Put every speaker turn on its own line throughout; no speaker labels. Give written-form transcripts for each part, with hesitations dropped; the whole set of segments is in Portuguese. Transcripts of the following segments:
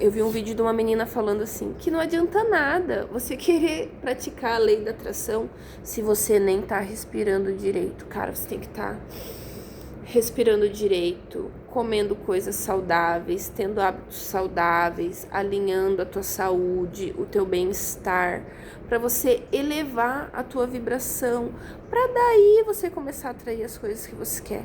eu vi um vídeo de uma menina falando assim, que não adianta nada você querer praticar a lei da atração se você nem tá respirando direito. Cara, você tem que estar respirando direito, comendo coisas saudáveis, tendo hábitos saudáveis, alinhando a tua saúde, o teu bem-estar, para você elevar a tua vibração, para daí você começar a atrair as coisas que você quer.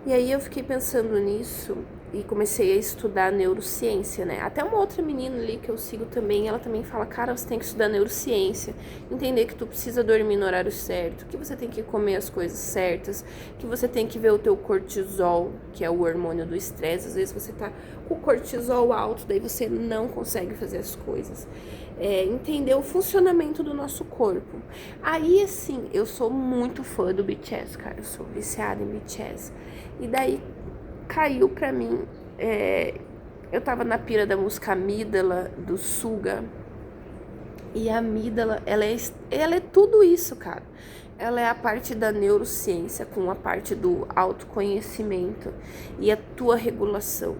E aí eu fiquei pensando nisso e comecei a estudar neurociência, né? Até uma outra menina ali que eu sigo também, ela também fala, cara, você tem que estudar neurociência, entender que tu precisa dormir no horário certo, que você tem que comer as coisas certas, que você tem que ver o teu cortisol, que é o hormônio do estresse. Às vezes você tá com o cortisol alto, daí você não consegue fazer as coisas. Entender o funcionamento do nosso corpo. Aí, assim, eu sou muito fã do BTS, cara, eu sou viciada em BTS. E daí caiu pra mim, eu tava na pira da música Amígdala, do Suga, e a amígdala, ela é tudo isso, cara. Ela é a parte da neurociência com a parte do autoconhecimento e a tua regulação.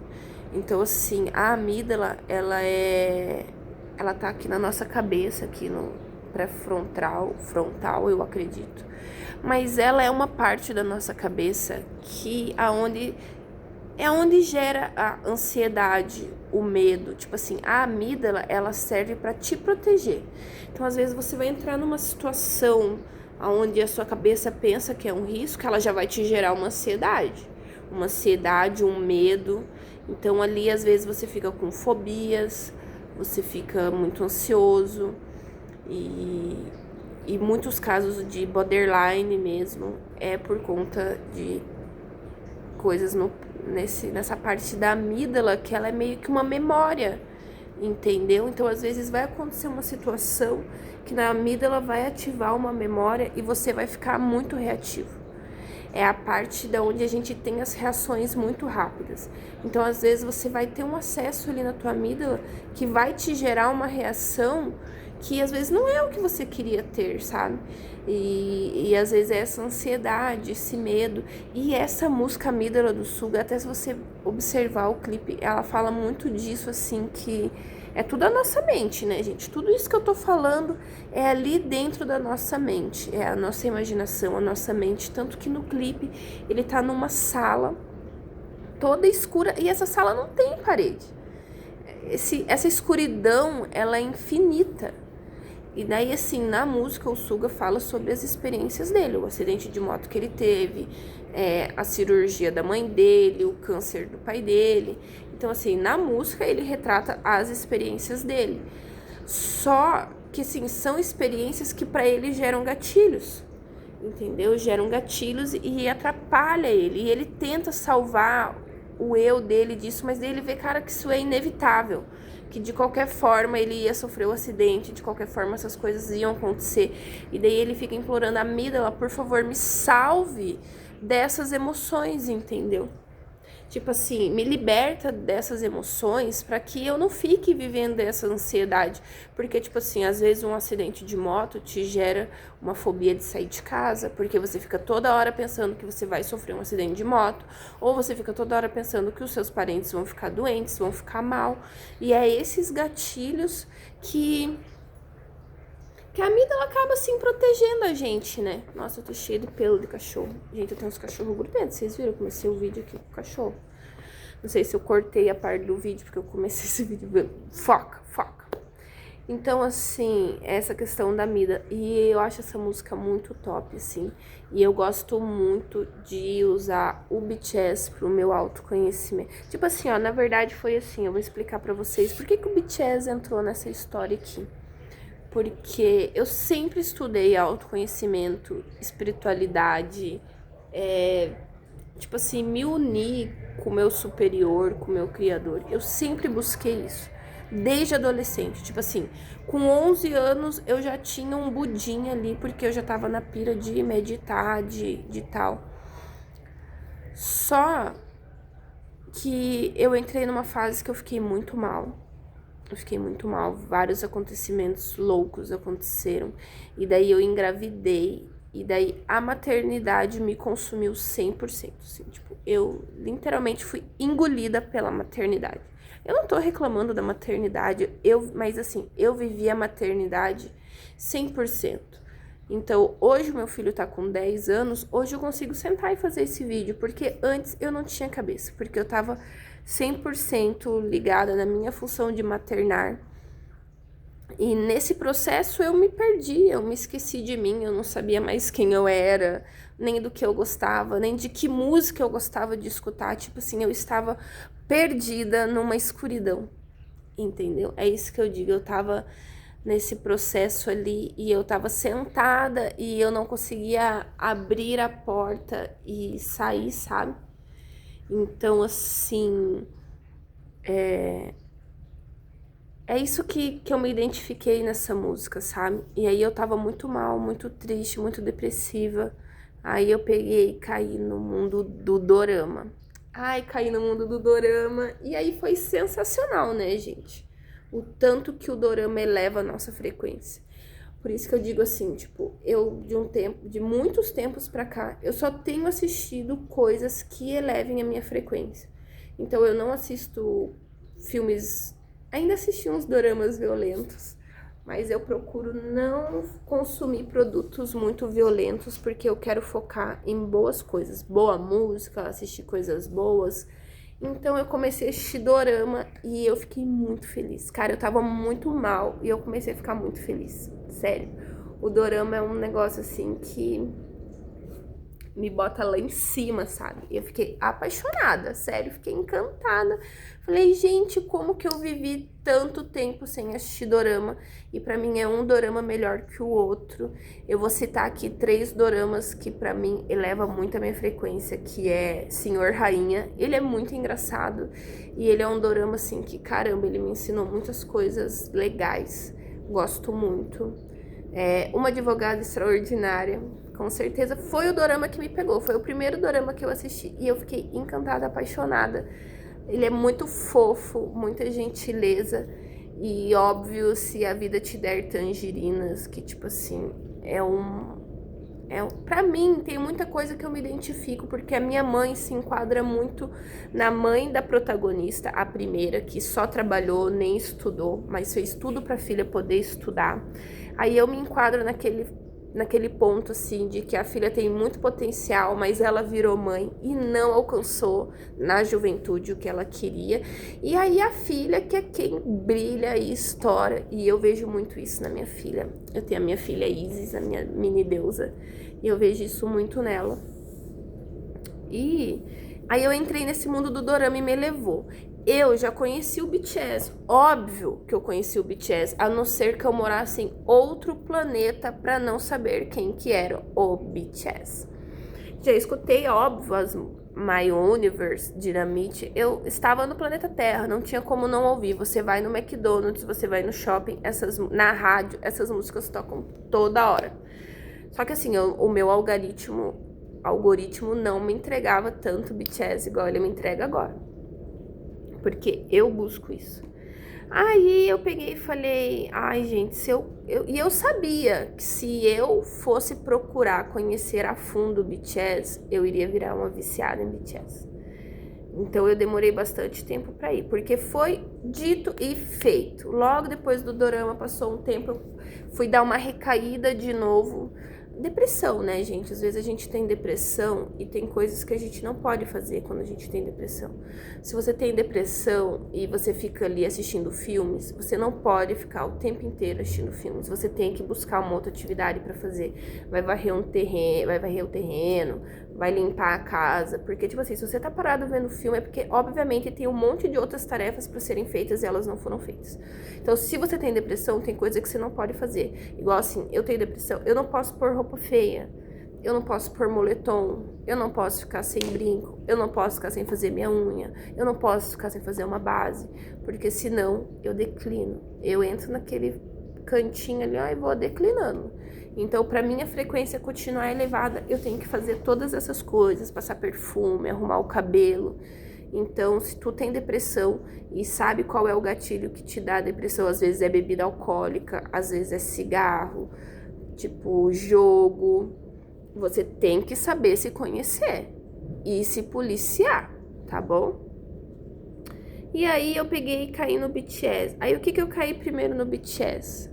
Então, assim, a amígdala, ela tá aqui na nossa cabeça, aqui no frontal, eu acredito. Mas ela é uma parte da nossa cabeça que é onde gera a ansiedade, o medo. Tipo assim, a amígdala, ela serve para te proteger. Então, às vezes, você vai entrar numa situação onde a sua cabeça pensa que é um risco, ela já vai te gerar uma ansiedade, um medo. Então, ali, às vezes, você fica com fobias, você fica muito ansioso e muitos casos de borderline mesmo é por conta de coisas nessa parte da amígdala, que ela é meio que uma memória, entendeu? Então, às vezes, vai acontecer uma situação que na amígdala vai ativar uma memória e você vai ficar muito reativo. É a parte da onde a gente tem as reações muito rápidas. Então, às vezes, você vai ter um acesso ali na tua amígdala que vai te gerar uma reação que às vezes não é o que você queria ter, sabe? E às vezes é essa ansiedade, esse medo. E essa música Amígdala do Suga, até se você observar o clipe, ela fala muito disso, assim, que é tudo a nossa mente, né, gente? Tudo isso que eu tô falando é ali dentro da nossa mente, é a nossa imaginação, a nossa mente. Tanto que no clipe ele tá numa sala toda escura e essa sala não tem parede. Essa escuridão, ela é infinita. E daí, assim, na música, o Suga fala sobre as experiências dele, o acidente de moto que ele teve, a cirurgia da mãe dele, o câncer do pai dele. Então, assim, na música, ele retrata as experiências dele. Só que, assim, são experiências que para ele geram gatilhos, entendeu? Geram gatilhos e atrapalha ele. E ele tenta salvar o eu dele disso, mas daí ele vê, cara, que isso é inevitável, que de qualquer forma ele ia sofrer o acidente, de qualquer forma essas coisas iam acontecer. E daí ele fica implorando a amígdala, por favor, me salve dessas emoções, entendeu? Tipo assim, me liberta dessas emoções para que eu não fique vivendo essa ansiedade. Porque, tipo assim, às vezes um acidente de moto te gera uma fobia de sair de casa, porque você fica toda hora pensando que você vai sofrer um acidente de moto, ou você fica toda hora pensando que os seus parentes vão ficar doentes, vão ficar mal. E é esses gatilhos que a amígdala acaba, assim, protegendo a gente, né? Nossa, eu tô cheia de pelo de cachorro. Gente, eu tenho uns cachorros grudentos. Vocês viram? Eu comecei o vídeo aqui com o cachorro. Não sei se eu cortei a parte do vídeo, porque eu comecei esse vídeo vendo. Foca. Então, assim, essa questão da amígdala. E eu acho essa música muito top, assim. E eu gosto muito de usar o BTS pro meu autoconhecimento. Tipo assim, ó, na verdade foi assim, eu vou explicar pra vocês por que o BTS entrou nessa história aqui. Porque eu sempre estudei autoconhecimento, espiritualidade, tipo assim, me unir com o meu superior, com o meu criador. Eu sempre busquei isso, desde adolescente. Tipo assim, com 11 anos eu já tinha um budinha ali, porque eu já tava na pira de meditar, de tal. Só que eu entrei numa fase que eu fiquei muito mal. Vários acontecimentos loucos aconteceram. E daí eu engravidei. E daí a maternidade me consumiu 100%. Assim, tipo, eu literalmente fui engolida pela maternidade. Eu não tô reclamando da maternidade, mas assim, eu vivi a maternidade 100%. Então, hoje o meu filho tá com 10 anos, hoje eu consigo sentar e fazer esse vídeo, porque antes eu não tinha cabeça, porque eu tava 100% ligada na minha função de maternar. E nesse processo eu me perdi, eu me esqueci de mim, eu não sabia mais quem eu era, nem do que eu gostava, nem de que música eu gostava de escutar. Tipo assim, eu estava perdida numa escuridão, entendeu? É isso que eu digo, eu tava nesse processo ali e eu tava sentada e eu não conseguia abrir a porta e sair, sabe? Então, assim, é isso que eu me identifiquei nessa música, sabe? E aí eu tava muito mal, muito triste, muito depressiva. Aí eu peguei e caí no mundo do dorama. Ai, caí no mundo do dorama. E aí foi sensacional, né, gente? O tanto que o dorama eleva a nossa frequência. Por isso que eu digo assim, tipo, eu de muitos tempos pra cá, eu só tenho assistido coisas que elevem a minha frequência. Então eu não assisto filmes, ainda assisti uns doramas violentos, mas eu procuro não consumir produtos muito violentos porque eu quero focar em boas coisas, boa música, assistir coisas boas. Então eu comecei a assistir dorama e eu fiquei muito feliz. Cara, eu tava muito mal e eu comecei a ficar muito feliz. Sério. O dorama é um negócio assim que me bota lá em cima, sabe? E eu fiquei apaixonada, sério, fiquei encantada. Falei, gente, como que eu vivi tanto tempo sem assistir dorama? E pra mim é um dorama melhor que o outro. Eu vou citar aqui 3 doramas que pra mim eleva muito a minha frequência, que é Senhor Rainha. Ele é muito engraçado e ele é um dorama assim que, caramba, ele me ensinou muitas coisas legais. Gosto muito. Uma Advogada Extraordinária, com certeza foi o dorama que me pegou, foi o primeiro dorama que eu assisti e eu fiquei encantada, apaixonada. Ele é muito fofo, muita gentileza e óbvio, se a vida te der tangerinas, que tipo assim, pra mim tem muita coisa que eu me identifico, porque a minha mãe se enquadra muito na mãe da protagonista, a primeira, que só trabalhou, nem estudou, mas fez tudo pra filha poder estudar. Aí eu me enquadro naquele ponto, assim, de que a filha tem muito potencial, mas ela virou mãe e não alcançou na juventude o que ela queria. E aí a filha, que é quem brilha e estoura, e eu vejo muito isso na minha filha. Eu tenho a minha filha Isis, a minha mini deusa, e eu vejo isso muito nela. E aí eu entrei nesse mundo do dorama e me levou. Eu já conheci o BTS, óbvio que eu conheci o BTS, a não ser que eu morasse em outro planeta para não saber quem que era o BTS. Já escutei, óbvio, as My Universe, Dynamite, eu estava no planeta Terra, não tinha como não ouvir. Você vai no McDonald's, você vai no shopping, na rádio, essas músicas tocam toda hora. Só que assim, o meu algoritmo não me entregava tanto BTS igual ele me entrega agora. Porque eu busco isso. Aí eu peguei e falei, ai gente, e eu sabia que se eu fosse procurar conhecer a fundo o BTS, eu iria virar uma viciada em BTS. Então eu demorei bastante tempo pra ir, porque foi dito e feito. Logo depois do dorama passou um tempo, eu fui dar uma recaída de novo. Depressão, né, gente? Às vezes a gente tem depressão e tem coisas que a gente não pode fazer quando a gente tem depressão. Se você tem depressão e você fica ali assistindo filmes, você não pode ficar o tempo inteiro assistindo filmes. Você tem que buscar uma outra atividade pra fazer. Vai varrer o terreno, vai limpar a casa. Porque, tipo assim, se você tá parado vendo filme, é porque, obviamente, tem um monte de outras tarefas pra serem feitas e elas não foram feitas. Então, se você tem depressão, tem coisa que você não pode fazer. Igual assim, eu tenho depressão, eu não posso pôr roupa feia, eu não posso pôr moletom, eu não posso ficar sem brinco, eu não posso ficar sem fazer minha unha, eu não posso ficar sem fazer uma base, porque senão eu declino. Eu entro naquele cantinho ali, ó, e vou declinando. Então, para minha frequência continuar elevada, eu tenho que fazer todas essas coisas, passar perfume, arrumar o cabelo. Então, se tu tem depressão e sabe qual é o gatilho que te dá depressão, às vezes é bebida alcoólica, às vezes é cigarro, tipo jogo, você tem que saber se conhecer e se policiar, tá bom? E aí eu peguei e caí no BTS. Aí o que eu caí primeiro no BTS?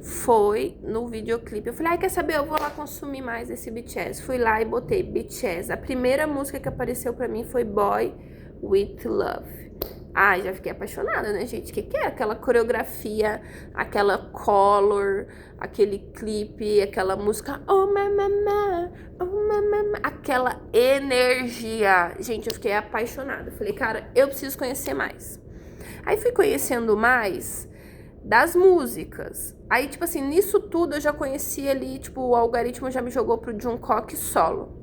Foi no videoclipe. Eu falei, ai, quer saber? Eu vou lá consumir mais esse BTS. Fui lá e botei BTS. A primeira música que apareceu pra mim foi Boy With Love. Ai, já fiquei apaixonada, né, gente? O que é aquela coreografia, aquela color, aquele clipe, aquela música, oh mamama, oh mamama, aquela energia. Gente, eu fiquei apaixonada. Falei, cara, eu preciso conhecer mais. Aí fui conhecendo mais das músicas. Aí, tipo assim, nisso tudo eu já conheci ali, tipo, o algoritmo já me jogou pro Jungkook solo.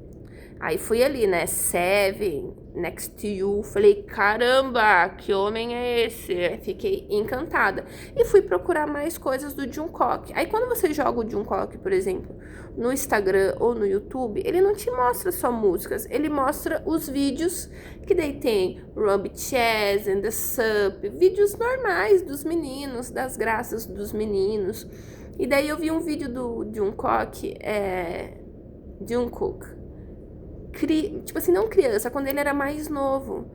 Aí fui ali, né, Seven, Next to You, falei, caramba, que homem é esse? Fiquei encantada. E fui procurar mais coisas do Jungkook. Aí quando você joga o Jungkook, por exemplo, no Instagram ou no YouTube, ele não te mostra só músicas, ele mostra os vídeos que daí tem Run BTS and the Sup, vídeos normais dos meninos, das graças dos meninos. E daí eu vi um vídeo do Jungkook, Jungkook, tipo assim, não criança, quando ele era mais novo.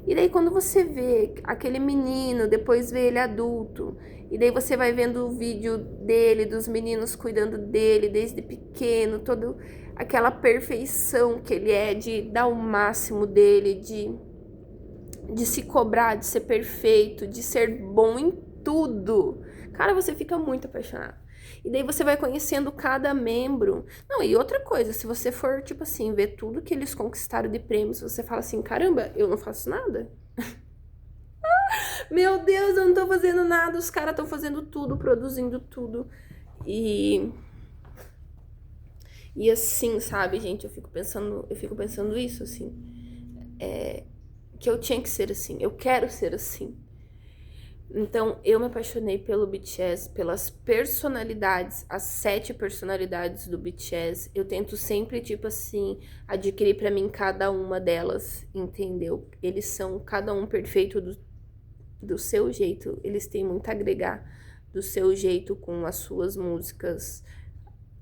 E daí quando você vê aquele menino, depois vê ele adulto, e daí você vai vendo o vídeo dele, dos meninos cuidando dele desde pequeno, toda aquela perfeição que ele é, de dar o máximo dele, de se cobrar, de ser perfeito, de ser bom em tudo. Cara, você fica muito apaixonado. E daí você vai conhecendo cada membro. Não, e outra coisa, se você for, tipo assim, ver tudo que eles conquistaram de prêmios, você fala assim, caramba, eu não faço nada. Meu Deus, eu não tô fazendo nada, os caras estão fazendo tudo, produzindo tudo. E assim, sabe, gente, eu fico pensando isso, assim, que eu tinha que ser assim, eu quero ser assim. Então, eu me apaixonei pelo BTS, pelas personalidades, as 7 personalidades do BTS. Eu tento sempre, tipo assim, adquirir pra mim cada uma delas, entendeu? Eles são cada um perfeito do seu jeito. Eles têm muito a agregar do seu jeito com as suas músicas,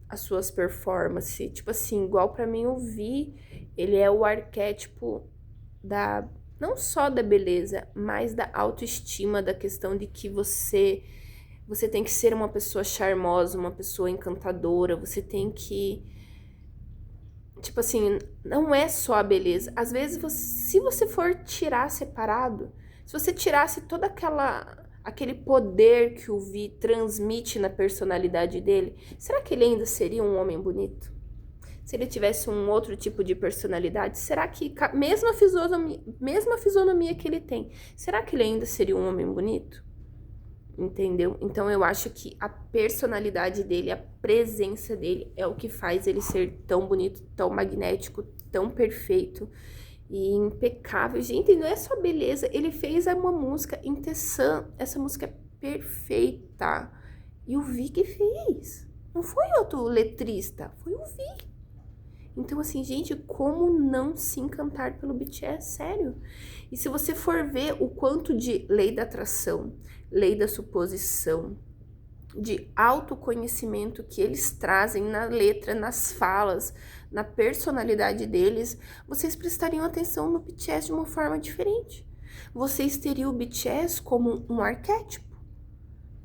as suas performances. Tipo assim, igual pra mim o Vi, ele é o arquétipo da... não só da beleza, mas da autoestima, da questão de que você tem que ser uma pessoa charmosa, uma pessoa encantadora, você tem que, tipo assim, não é só a beleza. Às vezes, se você for tirar separado, se você tirasse toda aquele poder que o Vi transmite na personalidade dele, será que ele ainda seria um homem bonito? Se ele tivesse um outro tipo de personalidade, será que, mesmo a fisionomia que ele tem, será que ele ainda seria um homem bonito? Entendeu? Então eu acho que a personalidade dele, a presença dele é o que faz ele ser tão bonito, tão magnético, tão perfeito e impecável. Gente, não é só beleza, ele fez uma música em Tessan, essa música é perfeita. E o Vi que fez. Não foi outro letrista, foi o Vi. Então, assim, gente, como não se encantar pelo BTS? Sério. E se você for ver o quanto de lei da atração, lei da suposição, de autoconhecimento que eles trazem na letra, nas falas, na personalidade deles, vocês prestariam atenção no BTS de uma forma diferente. Vocês teriam o BTS como um arquétipo,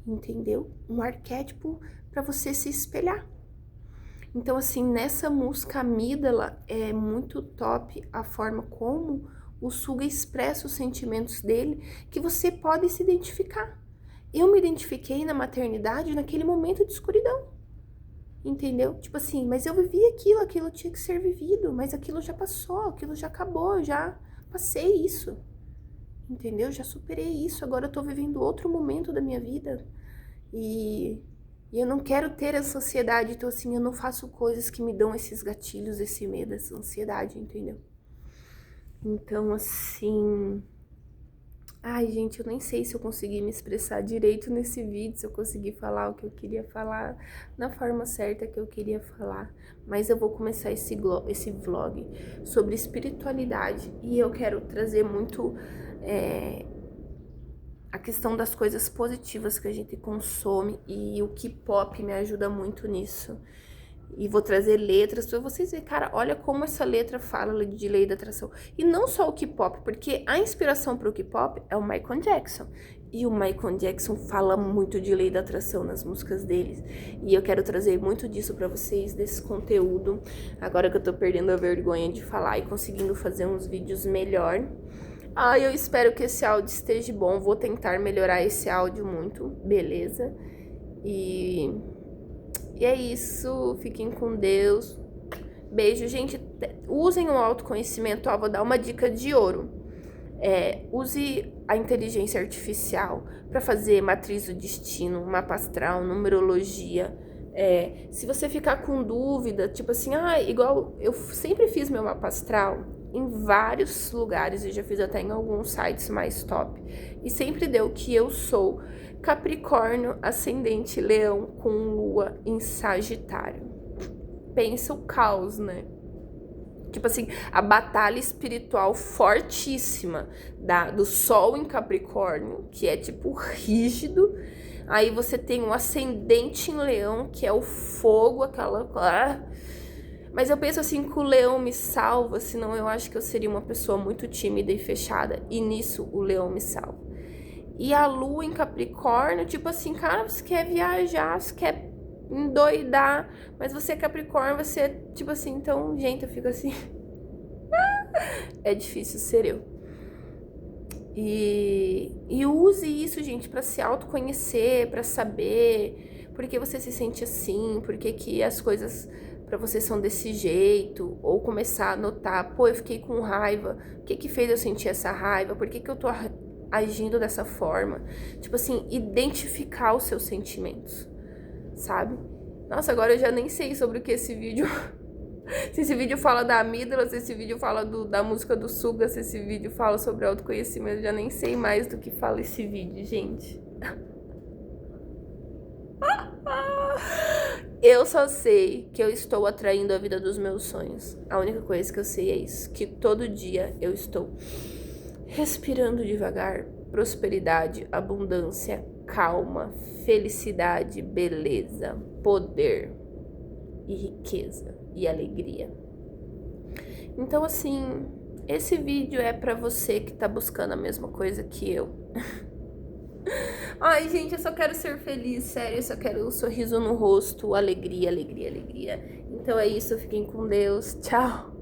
entendeu? Um arquétipo para você se espelhar. Então, assim, nessa música Amígdala é muito top a forma como o Suga expressa os sentimentos dele, que você pode se identificar. Eu me identifiquei na maternidade naquele momento de escuridão, entendeu? Tipo assim, mas eu vivi aquilo tinha que ser vivido, mas aquilo já passou, aquilo já acabou, já passei isso, entendeu? Já superei isso, agora eu tô vivendo outro momento da minha vida e eu não quero ter essa ansiedade, então assim, eu não faço coisas que me dão esses gatilhos, esse medo, essa ansiedade, entendeu? Então, assim... Ai, gente, eu nem sei se eu consegui me expressar direito nesse vídeo, se eu consegui falar o que eu queria falar na forma certa que eu queria falar. Mas eu vou começar esse vlog sobre espiritualidade e eu quero trazer muito... a questão das coisas positivas que a gente consome e o K-pop me ajuda muito nisso. E vou trazer letras pra vocês verem, cara, olha como essa letra fala de lei da atração. E não só o K-pop, porque a inspiração pro K-pop é o Michael Jackson. E o Michael Jackson fala muito de lei da atração nas músicas deles. E eu quero trazer muito disso pra vocês, desse conteúdo. Agora que eu tô perdendo a vergonha de falar e conseguindo fazer uns vídeos melhor. Eu espero que esse áudio esteja bom. Vou tentar melhorar esse áudio muito, beleza? E é isso. Fiquem com Deus. Beijo, gente. Usem o autoconhecimento. Vou dar uma dica de ouro. Use a inteligência artificial para fazer matriz do destino, mapa astral, numerologia. Se você ficar com dúvida, tipo assim, igual eu sempre fiz meu mapa astral em vários lugares, eu já fiz até em alguns sites mais top, e sempre deu que eu sou Capricórnio, ascendente Leão, com Lua em Sagitário. Pensa o caos, né? Tipo assim, a batalha espiritual fortíssima do Sol em Capricórnio, que é tipo rígido. Aí você tem um ascendente em Leão, que é o fogo, Mas eu penso assim, que o Leão me salva, senão eu acho que eu seria uma pessoa muito tímida e fechada. E nisso o Leão me salva. E a Lua em Capricórnio, tipo assim, cara, você quer viajar, você quer endoidar, mas você é Capricórnio, você é tipo assim, então, gente, eu fico assim. É difícil ser eu. E use isso, gente, pra se autoconhecer, pra saber por que você se sente assim, por que as coisas pra você são desse jeito, ou começar a notar, eu fiquei com raiva, o que fez eu sentir essa raiva, por que eu tô agindo dessa forma? Tipo assim, identificar os seus sentimentos, sabe? Nossa, agora eu já nem sei sobre o que esse vídeo... Se esse vídeo fala da amígdala, se esse vídeo fala da música do Suga, se esse vídeo fala sobre autoconhecimento, eu já nem sei mais do que fala esse vídeo, gente. Eu só sei que eu estou atraindo a vida dos meus sonhos. A única coisa que eu sei é isso, que todo dia eu estou respirando devagar, prosperidade, abundância, calma, felicidade, beleza, poder e riqueza e alegria. Então, assim, esse vídeo é pra você que tá buscando a mesma coisa que eu. Ai, gente, eu só quero ser feliz, sério, eu só quero um sorriso no rosto, alegria, alegria, alegria. Então é isso, fiquem com Deus, tchau.